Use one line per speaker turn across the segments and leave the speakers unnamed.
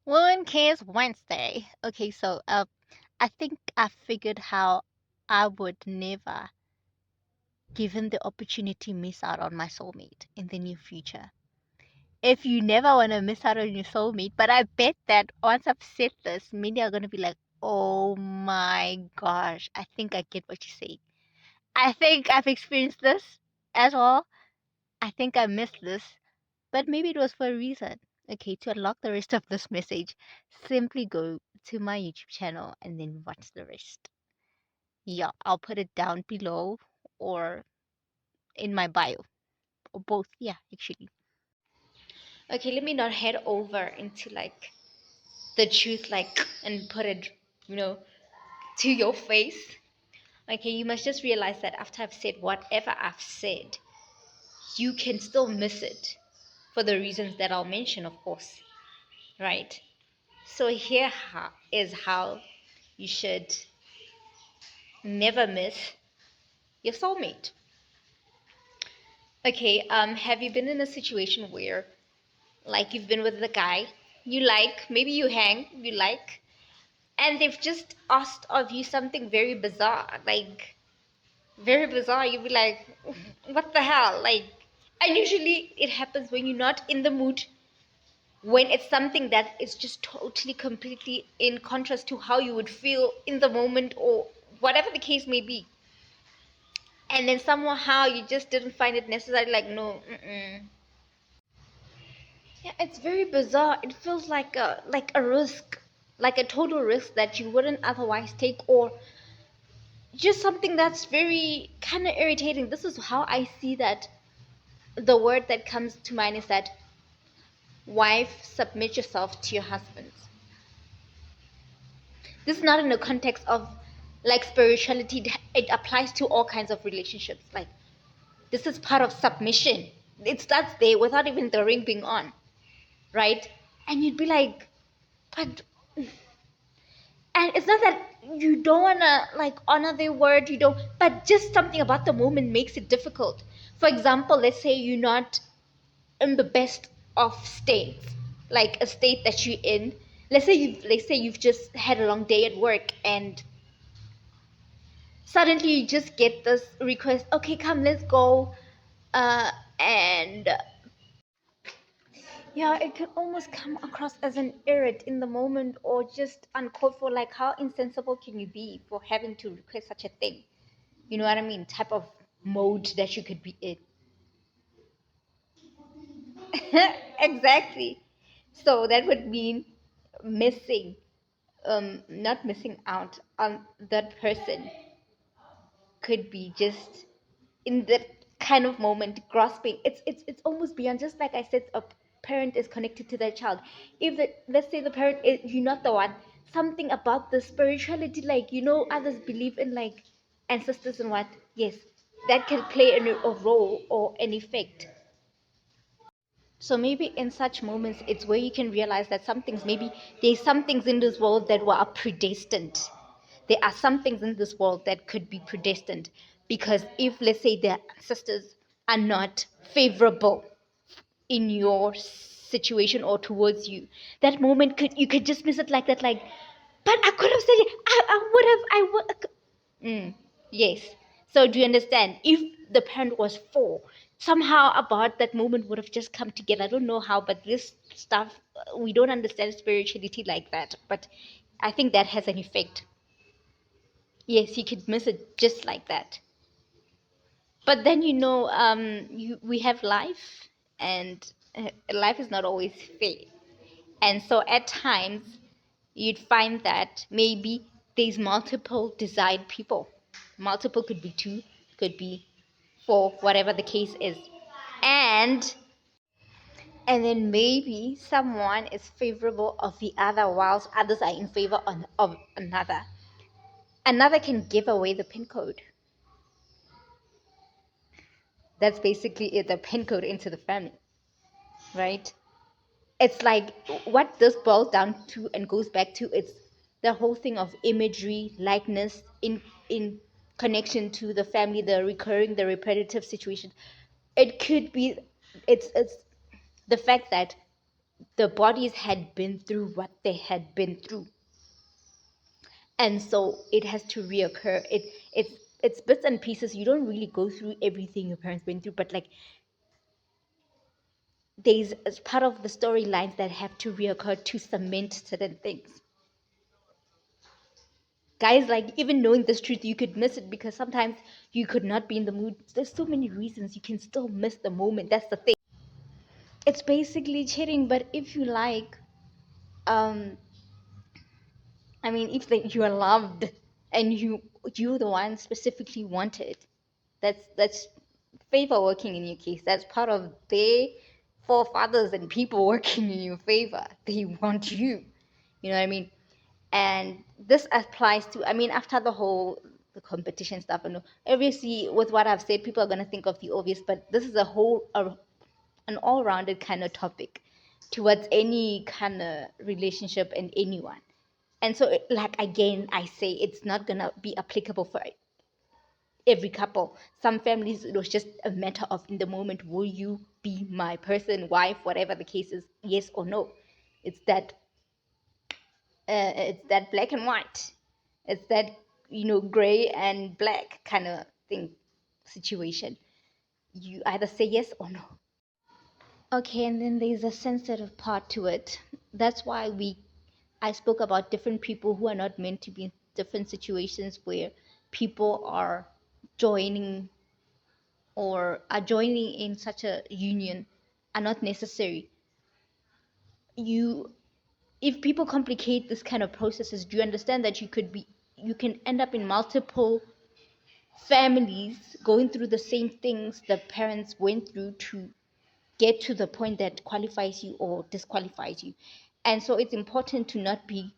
Well, in case Wednesday. Okay, so I think I figured how I would never, given the opportunity, miss out on my soulmate in the near future. If you never want to miss out on your soulmate, but I bet that once I've said this, many are gonna be like, "Oh my gosh, I think I get what you say. I think I've experienced this as well. I think I missed this, but maybe it was for a reason." Okay, to unlock the rest of this message, simply go to my YouTube channel and then watch the rest. Yeah, I'll put it down below or in my bio or both. Yeah, actually. Okay, let me not head over into like the truth, like, and put it, you know, to your face. Okay, you must just realize that after I've said whatever I've said, you can still miss it for the reasons that I'll mention, of course, right? So here is how you should never miss your soulmate. Okay, have you been in a situation where, like, you've been with the guy you like, maybe you hang, you like, and they've just asked of you something very bizarre, like, very bizarre. You'd be like, what the hell? Like, and usually it happens when you're not in the mood, when it's something that is just totally, completely in contrast to how you would feel in the moment or whatever the case may be. And then somehow you just didn't find it necessary, like, no, mm-mm. Yeah, it's very bizarre. It feels like a risk, like a total risk that you wouldn't otherwise take, or just something that's very kind of irritating. This is how I see that. The word that comes to mind is that, wife, submit yourself to your husband. This is not in the context of like spirituality. It applies to all kinds of relationships. Like, this is part of submission. It starts there without even the ring being on, right? And you'd be like, but, and it's not that you don't wanna like honor their word, you don't, but just something about the moment makes it difficult. For example, let's say you're not in the best of states, like a state that you're in. Let's say you've just had a long day at work, and suddenly you just get this request, okay, come, let's go. And yeah, it can almost come across as an irrit in the moment, or just uncalled for. Like, how insensible can you be for having to request such a thing? You know what I mean? Type of mode that you could be in. Exactly. So that would mean missing, not missing out on that person, could be just in that kind of moment grasping. It's almost beyond, just like I said, a parent is connected to their child. If the, let's say the parent is, you're not the one, something about the spirituality, like, others believe in like ancestors and what, yes, that can play a role or an effect. So maybe in such moments, it's where you can realize that some things, maybe there's some things in this world that were predestined. There are some things in this world that could be predestined. Because if, let's say, their ancestors are not favorable in your situation or towards you, that moment you could just miss it like that. Like, but I could have said it. I would have. I would. Yes. So do you understand? If the parent was four, somehow about that moment would have just come together. I don't know how, but this stuff, we don't understand spirituality like that. But I think that has an effect. Yes, you could miss it just like that. But then we have life, and life is not always fair. And so at times, you'd find that maybe there's multiple desired people. Multiple could be two, could be four, whatever the case is. And and then maybe someone is favorable of the other whilst others are in favor of another. Another can give away the pin code. That's basically it, the pin code into the family, right? It's like what this boils down to and goes back to, it's the whole thing of imagery, likeness, in connection to the family, the repetitive situation. It could be, it's the fact that the bodies had been through what they had been through, and so it has to reoccur. It's bits and pieces. You don't really go through everything your parents went through, but like there's as part of the storylines that have to reoccur to cement certain things. Guys, like even knowing this truth, you could miss it because sometimes you could not be in the mood. There's so many reasons you can still miss the moment. That's the thing. It's basically cheating, but if you like, um, I mean, if you are loved and you the one specifically wanted, that's favor working in your case. That's part of their forefathers and people working in your favor. They want you. You know what I mean? And this applies to, I mean, after the competition stuff, and obviously with what I've said, people are gonna think of the obvious, but this is an all-rounded kind of topic towards any kind of relationship and anyone. And so, like again, I say it's not gonna be applicable for every couple. Some families, it was just a matter of in the moment, will you be my person, wife, whatever the case is, yes or no. It's that it's that black and white. It's that gray and black kind of thing situation. You either say yes or no. Okay, and then there's a sensitive part to it. That's why I spoke about different people who are not meant to be in different situations where people are joining or are joining in such a union are not necessary. You If people complicate this kind of processes, do you understand that you can end up in multiple families going through the same things the parents went through to get to the point that qualifies you or disqualifies you. And so it's important to not be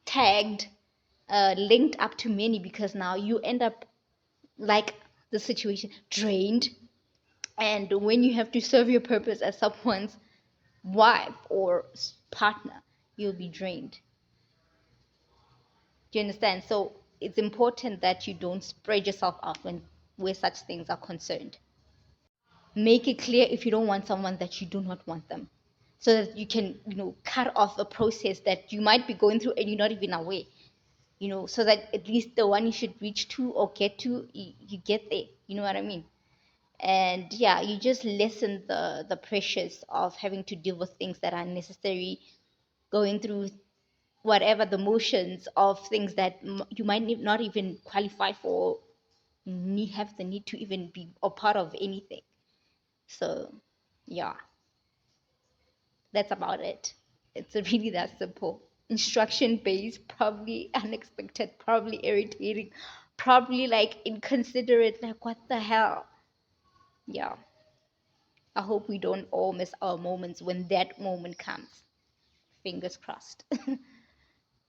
tagged, linked up to many, because now you end up like the situation drained. And when you have to serve your purpose as someone's wife or partner, you'll be drained. Do you understand? So it's important that you don't spread yourself out where such things are concerned. Make it clear if you don't want someone that you do not want them, so that you can cut off a process that you might be going through and you're not even aware. So that at least the one you should reach to or get to, you get there. You know what I mean? And yeah, you just lessen the pressures of having to deal with things that are necessary, going through whatever the motions of things that you might not even qualify for, have the need to even be a part of anything. So yeah, that's about it. It's really that simple. Instruction based, probably unexpected, probably irritating, probably like inconsiderate, like what the hell. Yeah, I hope we don't all miss our moments when that moment comes. Fingers crossed.